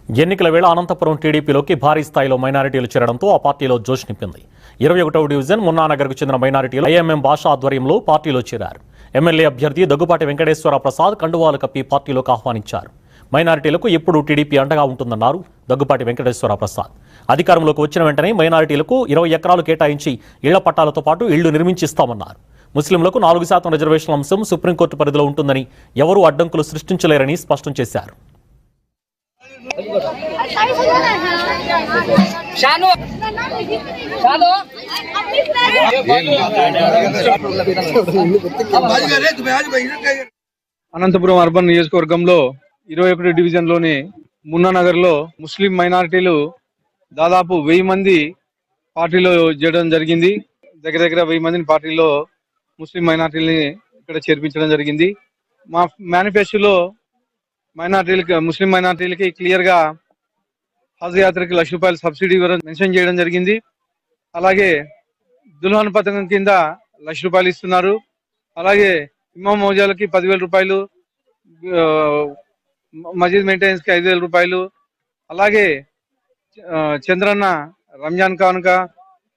ఎన్నికల వేళ అనంతపురం టీడీపీలోకి భారీ స్థాయిలో మైనారిటీలు చేరడంతో ఆ పార్టీలో జోష్ నింపింది. 21వ డివిజన్ మున్నానగర్కు చెందిన మైనారిటీలు ఐఎంఎం భాష ఆధ్వర్యంలో పార్టీలో చేరారు. ఎమ్మెల్యే అభ్యర్థి దగ్గుపాటి వెంకటేశ్వర ప్రసాద్ కండువాలు కప్పి పార్టీలోకి ఆహ్వానించారు. మైనారిటీలకు ఎప్పుడూ టీడీపీ అండగా ఉంటుందన్నారు దగ్గుపాటి వెంకటేశ్వర ప్రసాద్. అధికారంలోకి వచ్చిన వెంటనే మైనారిటీలకు 20 ఎకరాలు కేటాయించి ఇళ్ల పట్టాలతో పాటు ఇళ్లు నిర్మించిస్తామన్నారు. ముస్లింలకు 4% రిజర్వేషన్ల అంశం సుప్రీంకోర్టు పరిధిలో ఉంటుందని ఎవరూ అడ్డంకులు సృష్టించలేరని స్పష్టం చేశారు. అనంతపురం అర్బన్ నియోజకవర్గంలో 21 డివిజన్ లోని మున్నానగర్ లో ముస్లిం మైనారిటీలు దాదాపు 1000 మంది పార్టీలో చేరడం జరిగింది. దగ్గర 1000 మందిని పార్టీలో ముస్లిం మైనారిటీలని ఇక్కడ చేర్పించడం జరిగింది. మా మేనిఫెస్టోలో ముస్లిం మైనారిటీలకి క్లియర్ గా హజ్ యాత్రకి ₹1,00,000 సబ్సిడీ మెన్షన్ చేయడం జరిగింది. అలాగే దుల్హన్ పథకం కింద ₹1,00,000 ఇస్తున్నారు. అలాగే ఇమాం మౌజాలకి ₹10,000, మజీద్ మెయింటెనెన్స్ కి ₹5,000, అలాగే చంద్రన్న రంజాన్ కానుక,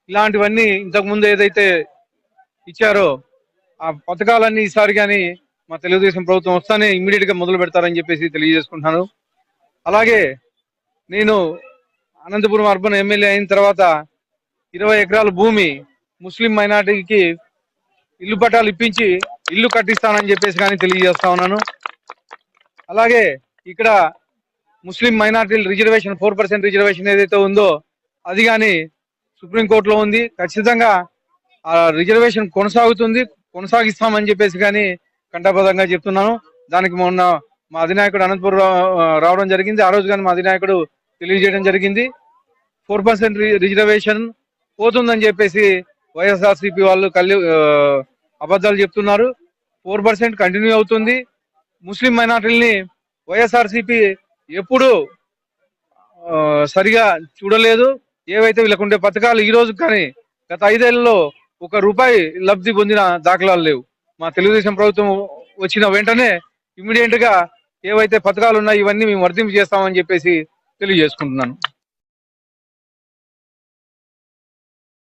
ఇలాంటివన్నీ ఇంతకు ముందు ఏదైతే ఇచ్చారో ఆ పథకాలన్నీ ఈసారి కానీ మా తెలుగుదేశం ప్రభుత్వం వస్తానే ఇమ్మీడియట్ గా మొదలు పెడతారని చెప్పేసి తెలియజేసుకుంటున్నాను. అలాగే నేను అనంతపురం అర్బన్ ఎమ్మెల్యే అయిన తర్వాత 20 ఎకరాల భూమి ముస్లిం మైనారిటీకి ఇల్లు పట్టాలు ఇప్పించి ఇల్లు కట్టిస్తానని చెప్పేసి కానీ తెలియజేస్తా ఉన్నాను. అలాగే ఇక్కడ ముస్లిం మైనారిటీల రిజర్వేషన్ 4% రిజర్వేషన్ ఏదైతే ఉందో అది కానీ సుప్రీంకోర్టులో ఉంది. ఖచ్చితంగా ఆ రిజర్వేషన్ కొనసాగిస్తామని చెప్పేసి కానీ కంఠబద్ధంగా చెప్తున్నాను. దానికి మొన్న మా అధినాయకుడు అనంతపురం రావడం జరిగింది. ఆ రోజు కానీ మా అధినాయకుడు తెలియజేయడం జరిగింది. 4% రిజర్వేషన్ పోతుందని చెప్పేసి వైఎస్ఆర్సీపీ వాళ్ళు అబద్ధాలు చెప్తున్నారు. 4% కంటిన్యూ అవుతుంది. ముస్లిం మైనారిటీలని వైఎస్ఆర్సీపీ ఎప్పుడు సరిగా చూడలేదు. ఏవైతే వీళ్ళకుండే పథకాలు ఈ రోజు కానీ గత 5 ఏళ్లలో ₹1 లబ్ధి పొందిన దాఖలాలు లేవు. మా తెలుగుదేశం ప్రభుత్వం వచ్చిన వెంటనే ఇమ్మీడియట్ గా ఏవైతే పథకాలు ఉన్నాయో ఇవన్నీ మేము వర్తింపు చేస్తామని చెప్పేసి తెలియజేసుకుంటున్నాను.